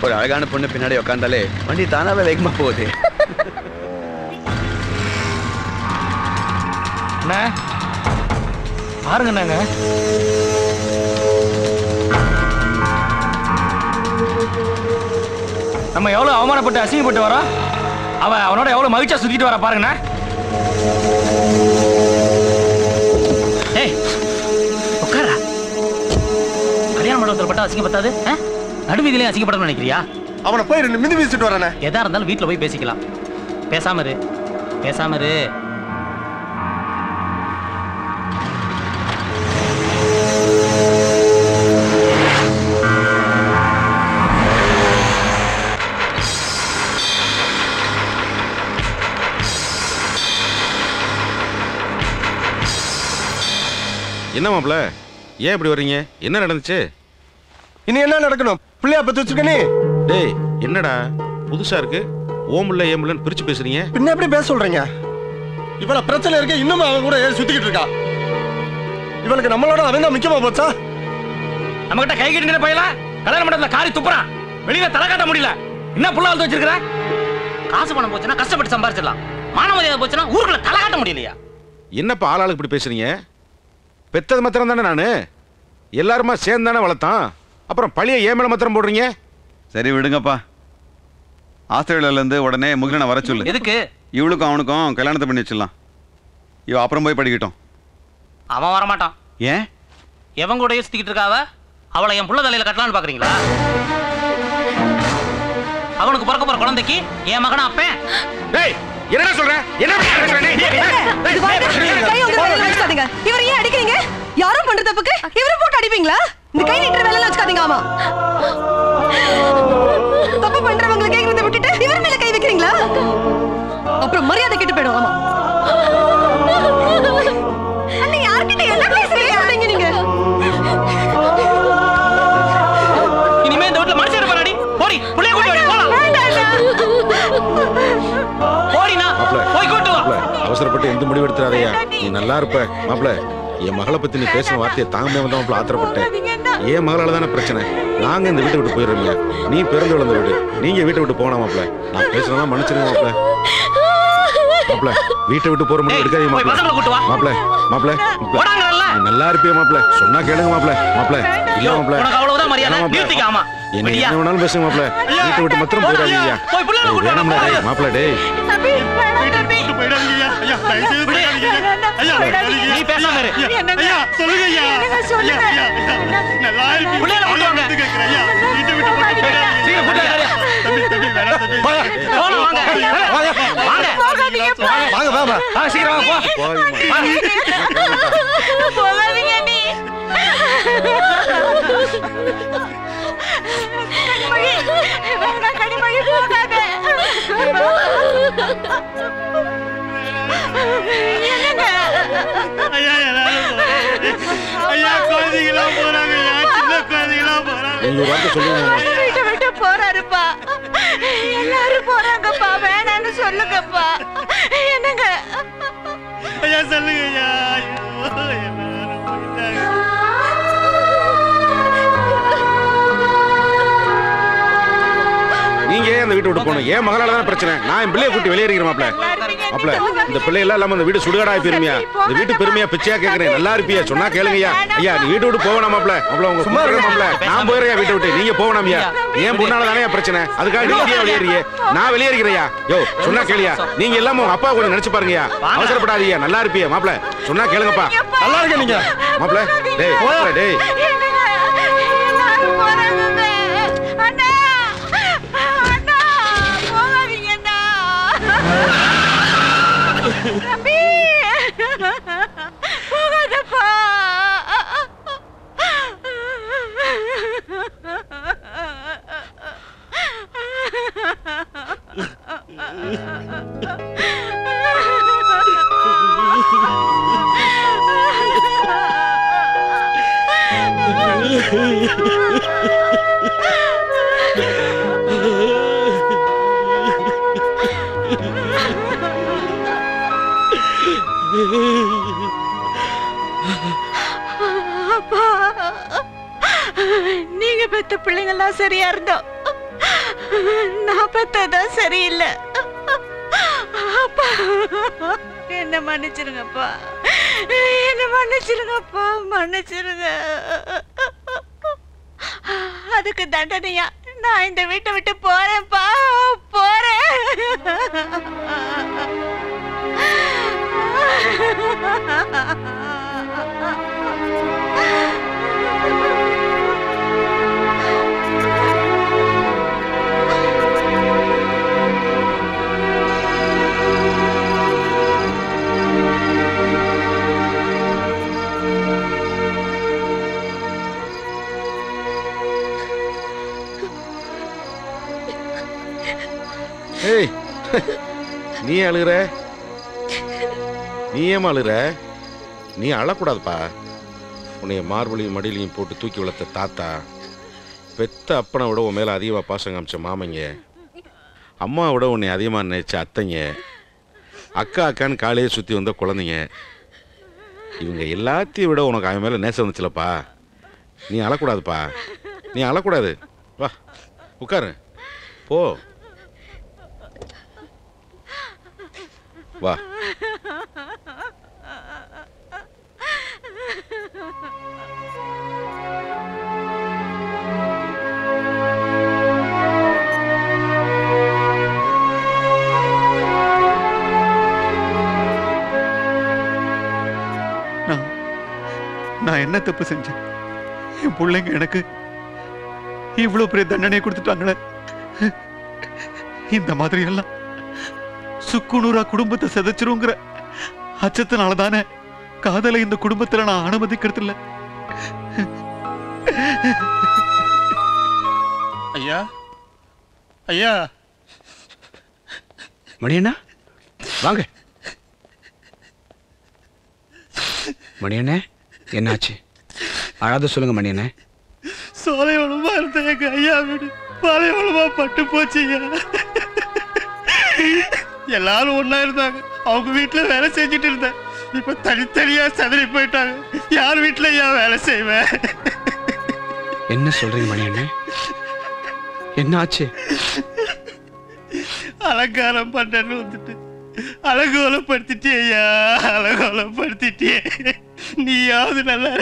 ஒரு அழகான பொண்ணு பின்னாடி உட்காந்தாலே வண்டி தானாவே வேகமா போகுது. பாருங்க நாங்க நம்ம எவ்வளவு அவமானப்பட்டு அசிங்கப்பட்டு வரோம். அவனோட எவ்வளவு மகிழ்ச்சியா சுத்திட்டு வர பாருங்கண்ணா. உட்காரா. கல்யாண மண்டபத்தில் பட்டா அசிங்க பத்தாது, நடுவீதிலையும் அசிங்கப்படணும்னு நினைக்கிறியா? அவனை போய் 2 மிதி வீசிட்டு வரானே. எதா இருந்தாலும் வீட்டுல போய் பேசிக்கலாம். பேசாம இரு, பேசாம இரு. என்ன மாப்ள, ஏன் இப்படி வர்றீங்க? என்ன நடந்துச்சு? இனி என்ன நடக்கணும்? பிள்ளையா பத்தி வச்சிருக்க நீ? டேய் என்னடா புதுசா இருக்கு? ஓமுல்ல ஏமுல்லன்னு பிரிச்சு பேசுறீங்க. பின்ன எப்படி பேச சொல்றீங்க? இவள பிரச்சனை இருக்கு, இன்னும் அவன் கூட ஏன் சுத்திக்கிட்டு இருக்கா? இவளுக்கு நம்மளோட அவன் தான் முக்கியமா போச்சா? நம்ம கிட்ட கை கட்டி பையல கல்யாண மண்டபத்துல காரி துப்புறான். வெளியில தலை காட்ட முடியல. என்ன புள்ள வந்து வச்சிருக்கிற? காசு பணம் போச்சுன்னா கஷ்டப்பட்டு சம்பாரிச்சிடலாம். மான மரியாதை போச்சுன்னா ஊருக்குள்ள தலை காட்ட முடியலையா? என்னப்பா ஆளாளுக்கு இப்படி பேசுறீங்க? பெத்தது மாத்திரம் தானே நானு. எல்லாருமா சேர்ந்து தானே வளர்த்தான். அப்புறம் பழிய ஏமேல மாத்திரம் போடுறீங்க. சரி விடுங்கப்பா. ஆஸ்திரேலியாலேருந்து உடனே முகிலனை வர சொல்லு. எதுக்கு? இவளுக்கும் அவனுக்கும் கல்யாணத்தை பண்ணி வச்சிடலாம். இவ அப்புறம் போய் படிக்கட்டும். அவன் வரமாட்டான். ஏன்? எவன் கூட சுத்திக்கிட்டு இருக்காவ? அவளை என் புள்ள தலையில கட்டலான்னு பாக்குறீங்களா? அவனுக்கு பிறக்க போற குழந்தைக்கு என் மகனா அப்பேன். டேய் என்னடா சொல்ற? என்ன பேசுறீங்க? இவரை ஏன் அடிக்கிறீங்க? யாரும் பண்ற தப்புக்கு இவரை போட்டு அடிப்பீங்களா? இந்த கை நீட்டுற வேலை வச்சுக்காதீங்க. ஆமா, தப்பு பண்றவங்களை கேட்கறத விட்டுட்டு இவர் மேல கை வைக்கிறீங்களா? அப்புறம் மரியாதை கெட்டு போயிடும். ஆமா, அண்ணா யார்கிட்ட என்ன பேசுறீங்க நீங்க? இனிமே இந்த வீட்டுல மனுஷன் இருப்பாடி. போடி புள்ளைய கூட்டி வா. போலாம். போடினா போய் கூட்டி வா. அவசரப்பட்டு எந்த முடிவு எடுத்துறாரையா? நீ நல்லா இருப்ப மாப்ள. என் மகளை பத்தி நீ பேசின வார்த்தையை தாங்கமே வந்தா மாப்ள ஆத்திரப்பட்டேன். ஏன் மகளால தானே பிரச்சனை. நாங்க இந்த வீட்டை விட்டு போயிடுறோம்ல. நீ பிறந்து வளர்ந்த வீடு, நீங்க வீட்டை விட்டு போனா மாப்ள. நான் பேசுறதா மன்னிச்சிருங்க மாப்ள. மாப்ள வீட்டை விட்டு போற முடியும் எடுக்காதீங்க மாப்ள. மாப்ள மாப்ள நீ நல்லா இருப்பியா மாப்ள? சொன்னா கேளுங்க மாப்ள. மாப்ள இல்ல மாப்ள, உனக்கு அவ்வளவுதான் மரியாதை. நிறுத்திக்க. ஆமா, என்ன வேணாலும் பேசுங்க மாப்ள. வீட்டை விட்டு மாத்திரம் போயிடாதீங்க. மாப்ள டேய் நீ பேசாம இரு. ஐயா சொல்லுங்க ஐயா. சொல்லுங்க. நல்லா இருக்கு. புள்ளைய கூட்டி வாங்க. ஐயா வீட்டை விட்டு போயிடாதீங்க. சீக்கிரம் கூட்டி வாங்க. தம்பி வேணாம் தம்பி. போலாம் வாங்க. வாங்க. வாங்க வாங்க. சீக்கிரம் வா போ. போகாதீங்க நீ. கனிமொழி போகாத. ஐயா ஐயா குழந்தைகளா போறாங்க. சின்ன குழந்தைகளா போறாங்க. நீங்க ஒரு வார்த்தை சொல்லுங்க. வீட்டை விட்டு போறாருப்பா. எல்லாரும் போறாங்கப்பா. வேணான்னு சொல்லுங்கப்பா. என்னங்க? ஐயா சொல்லுங்க ஐயா. எல்லாரும் போயிட்டாங்க. நீங்க ஏன் அந்த வீட்டை விட்டு போகணும்? ஏன் மகளால தான் பிரச்சனை. நான் என் பிள்ளைய கூட்டி வெளியேறிக்கிறேன் மாப்ள. மாப்ள இந்த பிள்ளை எல்லாம் இல்லாம இந்த வீடு சுடுகாடா பெருமையா? இந்த வீட்டு பெருமையா பிச்சையா கேக்குறேன். நல்லா இருப்பியா? சொன்னா கேளுங்கய்யா. ஐயா நீ வீட்டை விட்டு போவேணா மாப்ள? மாப்ள உங்க சும்மா இருக்க மாப்ள. நான் போயிடுறேன் வீட்டை விட்டு. நீங்க போவேணாமியா? ஏன் பொண்ணால தானே பிரச்சனை. அதுக்காக நீங்க வெளியேறீங்க. நான் வெளியேறிக்கிறையா? யோ சொன்னா கேளியா? நீங்க எல்லாம் உங்க அப்பா கூட நினைச்சு பாருங்கயா. அவசரப்படாதீங்க. நல்லா இருப்பியா மாப்ள? சொன்னா கேளுங்கப்பா. நல்லா இருக்க நீங்க மாப்ள. டேய் மாப்ள டேய் எல்லாரும் போறாங்க. அண்ணா அண்ணா போகாதீங்க அண்ணா. தம்பி போகாதப்பா. அப்பா, நீங்க பெத்த பிள்ளைங்கெல்லாம் சரியா இருந்தோம். நான் பெத்ததான் சரியில்லை. அப்பா என்ன மன்னிச்சிருங்கப்பா, என்ன மன்னிச்சிருங்கப்பா, மன்னிச்சிருங்க. அதுக்கு தண்டனையா நான் இந்த வீட்டை விட்டு போறேன்ப்பா, போறேன். ஏய், நீ அழுகிற? நீ ஏமா அழுகிற? நீ அழக்கூடாதுப்பா. உன்னைய மார்பளியும் மடியிலையும் போட்டு தூக்கி வளர்த்த தாத்தா, பெத்த அப்பனை விட உன் மேலே அதிகமாக பாசம் காமிச்ச மாமங்க, அம்மாவை விட உன்னை அதிகமாக நினைச்ச அத்தைங்க, அக்கா அக்கான்னு காலையே சுற்றி வந்த குழந்தைங்க, இவங்க எல்லாத்தையும் விட உனக்கு அவன் மேலே நேசம் வந்துச்சுலப்பா. நீ அழக்கூடாதுப்பா, நீ அழக்கூடாது. வா உட்காரு, போ வா. நான் என்ன தப்பு செஞ்சேன்? என் பிள்ளைங்க எனக்கு இவ்வளவு பெரிய தண்டனை கொடுத்துட்டாங்களே. இந்த மாதிரி எல்லாம் சுக்குநூறா குடும்பத்தை சிதைச்சிருங்கிற அச்சத்தினால தானே காதலை இந்த குடும்பத்துல நான் அனுமதிக்கிறது இல்ல. ஐயா, ஐயா. மணியண்ணா வாங்க. மணியண்ணே என்னாச்சு? அழாத சொல்லுங்க மணியண்ணே. சோலைவளமா இருந்த எங்க ஐயா வீடு பாலைவளமா பட்டு போச்சு. எல்லாரும் ஒன்னா இருந்தாங்க, அவங்க வீட்டுல வேலை செஞ்சுட்டு இருந்தேன். இப்ப தனித்தனியா சதறி போயிட்டாங்க. யார் வீட்டுல ஏன் வேலை செய்வேன்? என்ன சொல்றீங்க மணியண்ணே? என்ன ஆச்சு? அலங்காரம் பண்றேன்னு வந்துட்டு அலங்கோலப்படுத்திட்டே ஐயா, அலங்கோலப்படுத்திட்டே. நீயாவது நல்லா